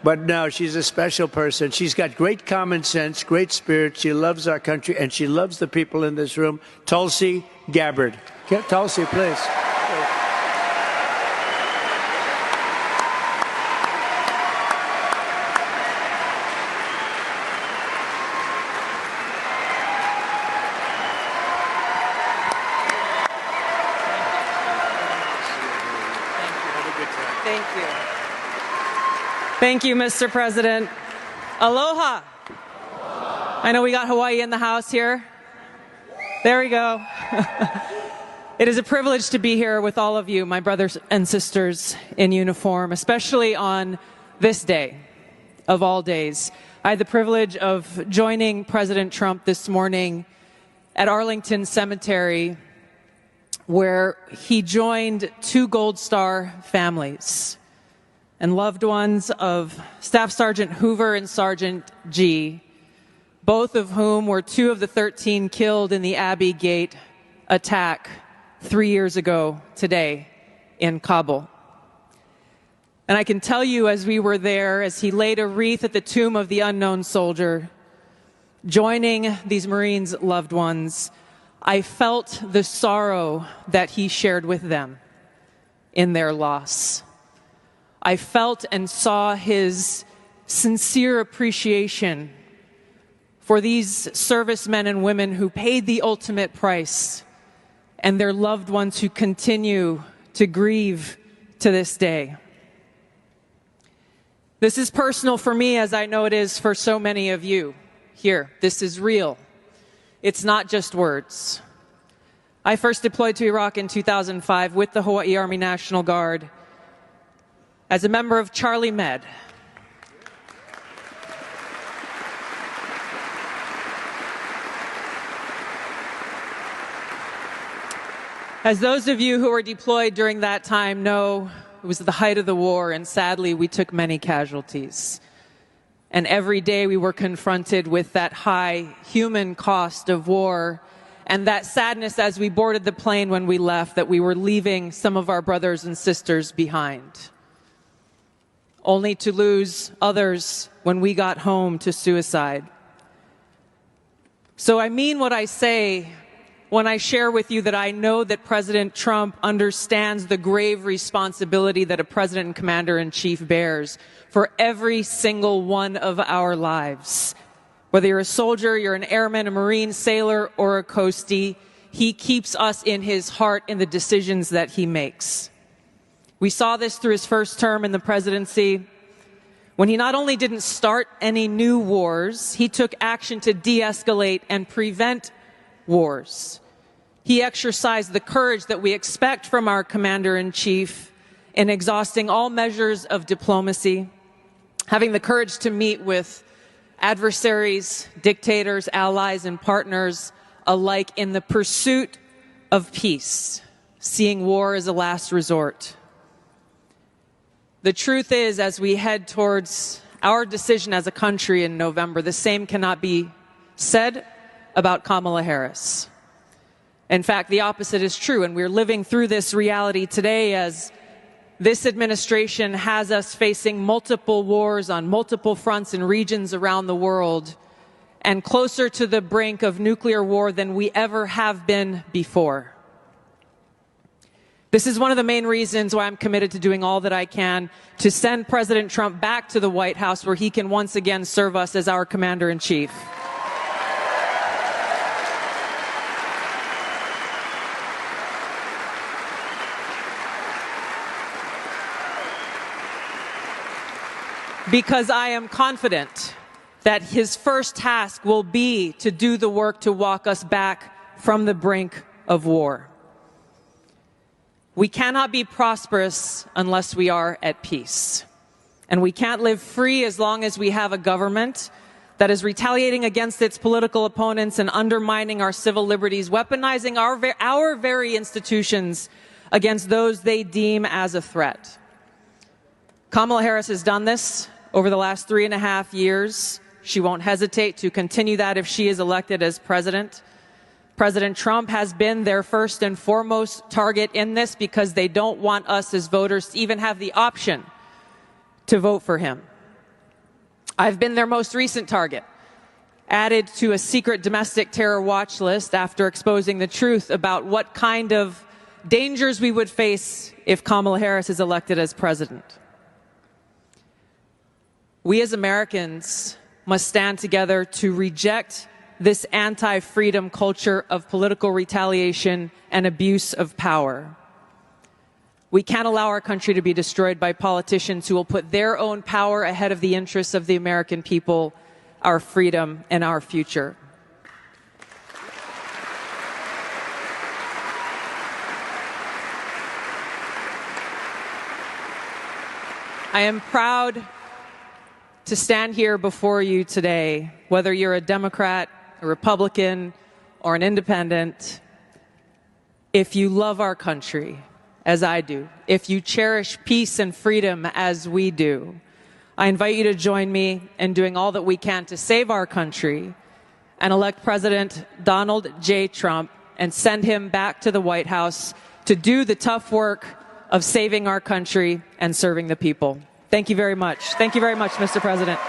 But no, she's a special person. She's got great common sense, great spirit. She loves our country, and she loves the people in this room. Tulsi Gabbard. Tulsi, please. Thank you, Mr. President. Aloha. I know we got Hawaii in the house here. There we go. It is a privilege to be here with all of you, my brothers and sisters in uniform, especially on this day of all days. I had the privilege of joining President Trump this morning at Arlington Cemetery, where he joined two Gold Star families and loved ones of Staff Sergeant Hoover and Sergeant G, both of whom were two of the 13 killed in the Abbey Gate attack 3 years ago today in Kabul. And I can tell you, as we were there, as he laid a wreath at the tomb of the unknown soldier, joining these Marines' loved ones, I felt the sorrow that he shared with them in their loss. I felt and saw his sincere appreciation for these servicemen and women who paid the ultimate price and their loved ones who continue to grieve to this day. This is personal for me, as I know it is for so many of you here. This is real. It's not just words. I first deployed to Iraq in 2005 with the Hawaii Army National Guard as a member of Charlie Med. As those of you who were deployed during that time know, it was the height of the war, and sadly we took many casualties. And every day we were confronted with that high human cost of war and that sadness as we boarded the plane when we left, that we were leaving some of our brothers and sisters behind, only to lose others when we got home to suicide. So I mean what I say when I share with you that I know that President Trump understands the grave responsibility that a president and commander-in-chief bears for every single one of our lives. Whether you're a soldier, you're an airman, a Marine, sailor, or a coastie, he keeps us in his heart in the decisions that he makes. We saw this through his first term in the presidency, when he not only didn't start any new wars, he took action to de-escalate and prevent wars. He exercised the courage that we expect from our commander-in-chief in exhausting all measures of diplomacy, having the courage to meet with adversaries, dictators, allies, and partners alike in the pursuit of peace, seeing war as a last resort. The truth is, as we head towards our decision as a country in November, the same cannot be said about Kamala Harris. In fact, the opposite is true, and we're living through this reality today as this administration has us facing multiple wars on multiple fronts and regions around the world, and closer to the brink of nuclear war than we ever have been before. This is one of the main reasons why I'm committed to doing all that I can to send President Trump back to the White House, where he can once again serve us as our commander-in-chief. Because I am confident that his first task will be to do the work to walk us back from the brink of war. We cannot be prosperous unless we are at peace. And we can't live free as long as we have a government that is retaliating against its political opponents and undermining our civil liberties, weaponizing our very institutions against those they deem as a threat. Kamala Harris has done this over the last 3.5 years. She won't hesitate to continue that if she is elected as president. President Trump has been their first and foremost target in this because they don't want us as voters to even have the option to vote for him. I've been their most recent target, added to a secret domestic terror watch list after exposing the truth about what kind of dangers we would face if Kamala Harris is elected as president. We as Americans must stand together to reject this anti-freedom culture of political retaliation and abuse of power. We can't allow our country to be destroyed by politicians who will put their own power ahead of the interests of the American people, our freedom, and our future. I am proud to stand here before you today, whether you're a Democrat, a Republican, or an independent. If you love our country, as I do, if you cherish peace and freedom as we do, I invite you to join me in doing all that we can to save our country and elect President Donald J. Trump and send him back to the White House to do the tough work of saving our country and serving the people. Thank you very much. Thank you very much, Mr. President.